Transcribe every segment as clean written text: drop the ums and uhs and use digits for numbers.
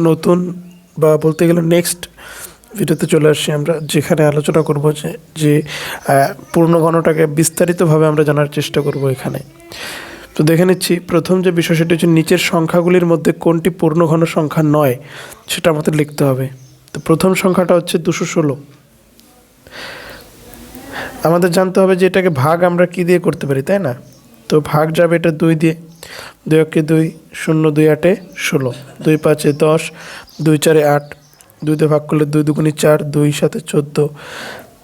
নতুন বা বলতে গেলে নেক্সট ভিডিওতে চলে আসছি আমরা, যেখানে আলোচনা করব যে পূর্ণ ঘনটাকে বিস্তারিতভাবে আমরা জানার চেষ্টা করব এখানে। তো দেখে নিচ্ছি, প্রথম যে বিষয় সেটা হচ্ছে নিচের সংখ্যাগুলির মধ্যে কোনটি পূর্ণ ঘন সংখ্যা নয় সেটা আমাদের লিখতে হবে। তো প্রথম সংখ্যাটা হচ্ছে 216। আমাদের জানতে হবে যে এটাকে ভাগ আমরা কি দিয়ে করতে পারি, তাই না? তো ভাগ যাবে এটা 2 দিয়ে, 2 একে 2, 0 2 8 16, 2 5 10, 2 4 8, 2 দিয়ে ভাগ করলে 2 2 4, 2 7 14,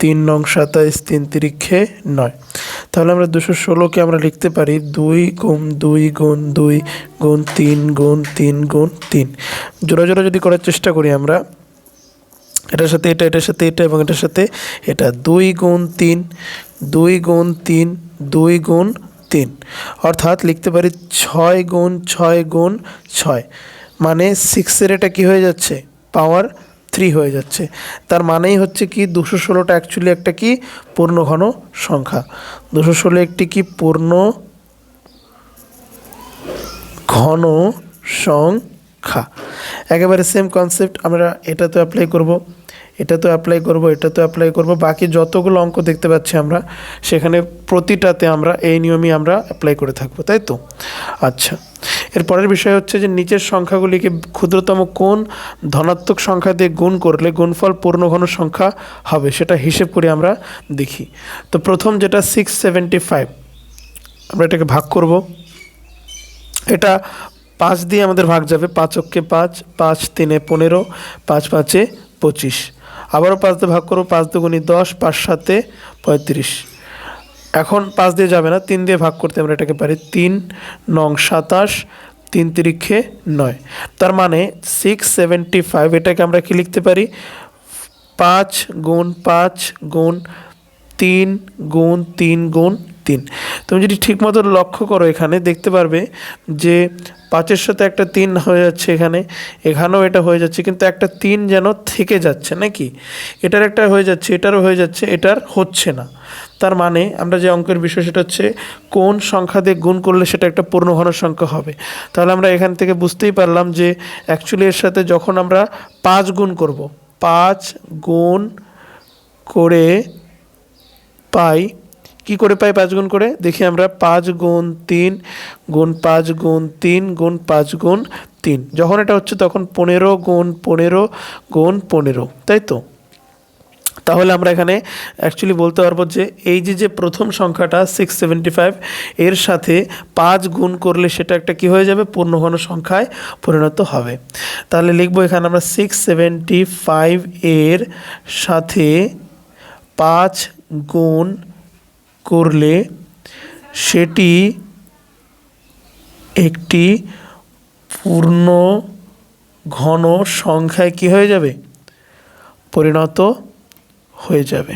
3 9 27, 3 তিরিক্ষে 9। তাহলে আমরা 216কে আমরা লিখতে পারি 2 গুণ 2 গুণ 2 গুণ 3 গুণ 3 গুণ 3। জোড়া জোড়া যদি করার চেষ্টা করি আমরা, এটার সাথে এটা, এটার সাথে এটা এবং এটার সাথে এটা, 2 গুণ 3, 2 গুণ 3, 2 গুণ 3, অর্থাৎ লিখতে পারি 6 গুণ 6 গুণ 6, মানে 6-এর এটা কী হয়ে যাচ্ছে, পাওয়ার 3 হয়ে যাচ্ছে। তার মানেই হচ্ছে কি 216টা অ্যাকচুয়ালি একটা কি পূর্ণ ঘন সংখ্যা। 216 একটি কি পূর্ণ ঘন সংখ্যা। একেবারে সেম কনসেপ্ট আমরা এটাতে অ্যাপ্লাই করব, এটাতেও অ্যাপ্লাই করব, এটাতেও অ্যাপ্লাই করব। বাকি যতগুলো অঙ্ক দেখতে পাচ্ছি আমরা, সেখানে প্রতিটাতে আমরা এই নিয়মই আমরা অ্যাপ্লাই করে থাকবো, তাই তো? আচ্ছা, এর পরের বিষয় হচ্ছে যে নিচের সংখ্যাগুলিকে ক্ষুদ্রতম কোন ধনাত্মক সংখ্যা দিয়ে গুণ করলে গুণফল পূর্ণঘন সংখ্যা হবে সেটা হিসেব করে আমরা দেখি। তো প্রথম যেটা 675, আমরা এটাকে ভাগ করব। এটা 5 দিয়ে আমাদের ভাগ যাবে, 5 অক্ষে 5, 5 3 15, 5 5 25। আবারও 5 দিয়ে ভাগ করবো, 5 দুগুণী 10, 5 7 35। এখন 5 দিয়ে যাবে না, 3 দিয়ে ভাগ করতে আমরা এটাকে পারি, 3 9 27, 3 তিরিক্ষে 9। তার মানে 675 এটাকে আমরা কি লিখতে পারি, 5 গুণ 5 গুণ 3 গুণ 3 গুণ 3। তুমি যদি ঠিকমতো লক্ষ্য করো এখানে দেখতে পারবে যে 5-এর সাথে একটা 3 হয়ে যাচ্ছে, এখানেও এটা হয়ে যাচ্ছে, কিন্তু একটা 3 যেন থেকে যাচ্ছে নাকি, এটার একটা হয়ে যাচ্ছে, এটারও হয়ে যাচ্ছে, এটার হচ্ছে না। তার মানে আমরা যে অঙ্কের বিষয় সেটা হচ্ছে কোন সংখ্যা দিয়ে গুণ করলে সেটা একটা পূর্ণ ঘন সংখ্যা হবে। তাহলে আমরা এখান থেকে বুঝতেই পারলাম যে অ্যাকচুয়ালি এর সাথে যখন আমরা 5 গুণ করব, 5 গুণ করে পাই, কি করে পাই 5 গুণ করে দেখি আমরা, 5 গুণ 3 গুণ 5 গুণ 3 গুণ 5 গুণ 3, যখন এটা হচ্ছে তখন 15 গুণ 15 গুণ 15, তাই তো? তাহলে আমরা এখানে অ্যাকচুয়ালি বলতে পারবো যে এই যে প্রথম সংখ্যাটা 675 এর সাথে 5 গুণ করলে সেটা একটা কি হয়ে যাবে, পূর্ণঘন সংখ্যায় পরিণত হবে। তাহলে লিখবো এখানে আমরা 675 এর সাথে 5 গুণ করলে সেটি একটি পূর্ণ ঘন সংখ্যায় কি হয়ে যাবে, পরিণত হয়ে যাবে।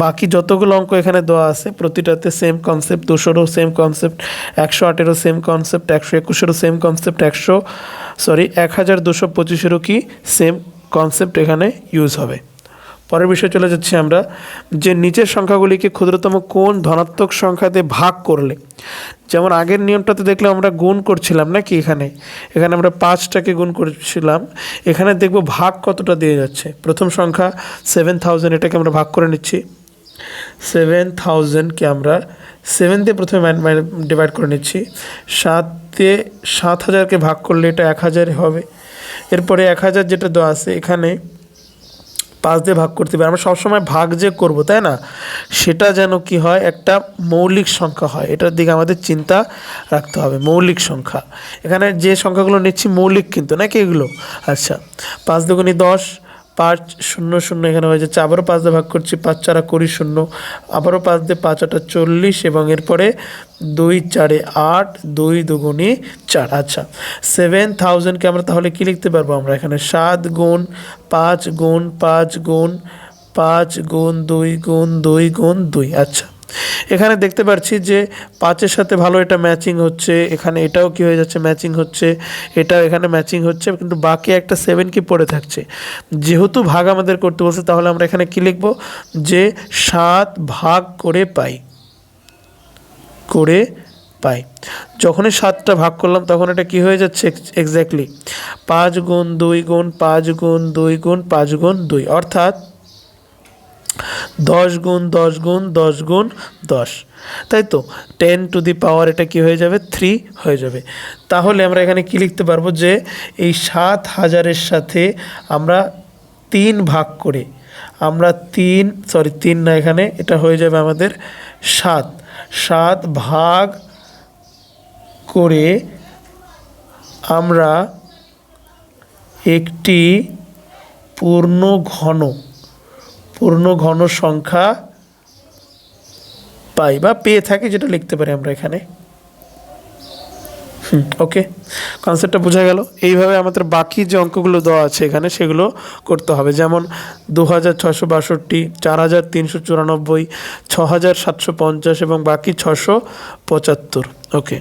বাকি যতগুলো অঙ্ক এখানে দেওয়া আছে প্রতিটাতে সেম কনসেপ্ট, 200-এরও সেম কনসেপ্ট, 108-এরও সেম কনসেপ্ট, 121-এরও সেম কনসেপ্ট, 1225-এরও কি সেম কনসেপ্ট এখানে ইউজ হবে। পরের বিষয়ে চলে যাচ্ছি আমরা, যে নিচের সংখ্যাগুলিকে ক্ষুদ্রতম কোন ধনাত্মক সংখ্যা দিয়ে ভাগ করলে, যেমন আগের নিয়মটাতে দেখলে আমরা গুণ করছিলাম নাকি, এখানে আমরা 5টাকে গুণ করছিলাম, এখানে দেখব ভাগ কতটা দিয়ে যাচ্ছে। প্রথম সংখ্যা 7000, এটাকে আমরা ভাগ করে নিচ্ছি। 7000কে আমরা 7 দিয়ে প্রথমে ডিভাইড করে নিচ্ছি, 7 দিয়ে 7000কে ভাগ করলে এটা 1000 হবে। এরপরে 1000 যেটা দেওয়া আছে এখানে 5 দিয়ে ভাগ করতে পারি। আমরা সবসময় ভাগ যে করব, তাই না, সেটা যেন কি হয়, একটা মৌলিক সংখ্যা হয়, এটার দিকে আমাদের চিন্তা রাখতে হবে। মৌলিক সংখ্যা, এখানে যে সংখ্যাগুলো নিচ্ছি মৌলিক কিন্তু নাকি এগুলো। আচ্ছা, 5 দুগুণী 10, 5 0 0 এখানে হয়ে যাচ্ছে। আবারও 5 দিয়ে ভাগ করছি, 5 4 20 0, আবারও 5 দিয়ে 5 8 40, এবং এরপরে 2 4 8, 2 দুগুণী 4। আচ্ছা, 7000কে আমরা তাহলে কি লিখতে পারবো, আমরা এখানে 7 গুণ 5 গুণ 5 গুণ 5 গুণ 2 গুণ 2 গুণ 2। আচ্ছা, এখানে দেখতে পাচ্ছি যে 5-এর সাথে ভালো এটা ম্যাচিং হচ্ছে, এখানে এটাও কি হয়ে যাচ্ছে, ম্যাচিং হচ্ছে, এটাও এখানে ম্যাচিং হচ্ছে, কিন্তু বাকি একটা 7 কি পড়ে থাকছে। যেহেতু ভাগ আমাদের করতে বলছে, তাহলে আমরা এখানে কি লিখব, যে 7 ভাগ করে পাই, করে পাই। যখনই 7টা ভাগ করলাম তখন এটা কি হয়ে যাচ্ছে এক্স্যাক্টলি 5 গুণ 2 গুণ 5 গুণ 2 গুণ 5 গুণ 2, অর্থাৎ 10 গুণ 10 গুণ 10 গুণ 10, তাই তো 10 টু দি পাওয়ার এটা কি হয়ে যাবে 3 হয়ে যাবে। তাহলে আমরা এখানে কি লিখতে পারবো যে এই 7000-এর সাথে আমরা 3 ভাগ করে আমরা 3 না, এখানে এটা হয়ে যাবে আমাদের 7 ভাগ করে আমরা একটি পূর্ণ ঘন সংখ্যা পাই বা পেয়ে থাকি, যেটা লিখতে পারি আমরা এখানে। ওকে, কনসেপ্টটা বোঝা গেল। এইভাবে আমাদের বাকি যে অঙ্কগুলো দেওয়া আছে এখানে সেগুলো করতে হবে, যেমন 2662, 4394, 6750 এবং বাকি 675। ওকে,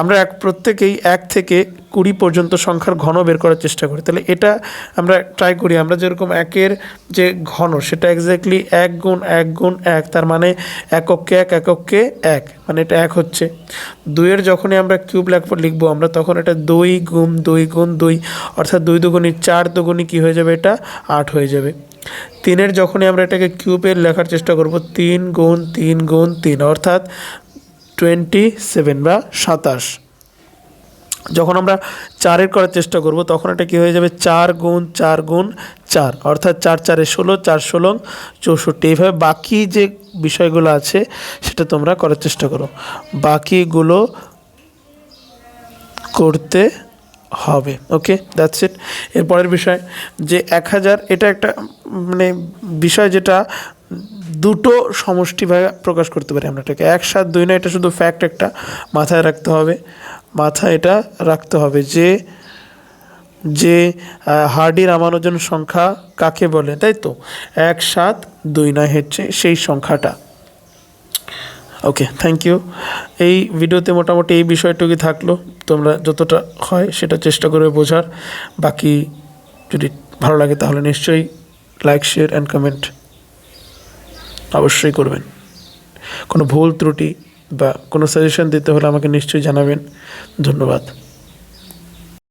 আমরা প্রত্যেকেই 1 থেকে 20 পর্যন্ত সংখ্যার ঘন বের করার চেষ্টা করি। তাহলে এটা আমরা ট্রাই করি। আমরা যেরকম 1-এর যে ঘন সেটা এক্স্যাক্টলি 1 গুণ 1 গুণ 1, তার মানে এককে 1 এককে 1, মানে এটা 1 হচ্ছে। 2-এর যখনই আমরা কিউব লিখবো আমরা, তখন এটা 2 গুণ 2 গুণ 2, অর্থাৎ 2 দুগুণী 4, দুগুণী কী হয়ে যাবে, এটা 8 হয়ে যাবে। 3-এর যখনই আমরা এটাকে কিউবের লেখার চেষ্টা করব, 3 গুণ 3 গুণ 3, অর্থাৎ 27 বা 27। যখন আমরা 4-এর করার চেষ্টা করব তখন এটা কী হয়ে যাবে, 4 গুণ 4 গুণ 4, অর্থাৎ 4 4 16, 4 16 64। এইভাবে বাকি যে বিষয়গুলো আছে সেটা তোমরা করার চেষ্টা করো, বাকিগুলো করতে হবে। ওকে, দ্যাটস ইট। এরপরের বিষয় যে 1000, এটা একটা মানে বিষয় যেটা দুটো সমষ্টিভাবে প্রকাশ করতে পারি আমরা এটাকে। 1 7 2 না, এটা শুধু ফ্যাক্ট একটা মাথায় রাখতে হবে, এটা রাখতে হবে যে হার্ডি রামানুজন সংখ্যা কাকে বলে, তাই তো 1 7 2 9 হচ্ছে সেই সংখ্যাটা। ওকে, থ্যাংক ইউ। এই ভিডিওতে মোটামুটি এই বিষয়টুকুই থাকলো, তোমরা যতটা হয় সেটা চেষ্টা করবে বোঝার। বাকি যদি ভালো লাগে তাহলে নিশ্চয়ই লাইক, শেয়ার অ্যান্ড কমেন্ট অবশ্যই করবেন। কোনো ভুল ত্রুটি বা কোনো সাজেশন দিতে হলে আমাকে নিশ্চয়ই জানাবেন। ধন্যবাদ।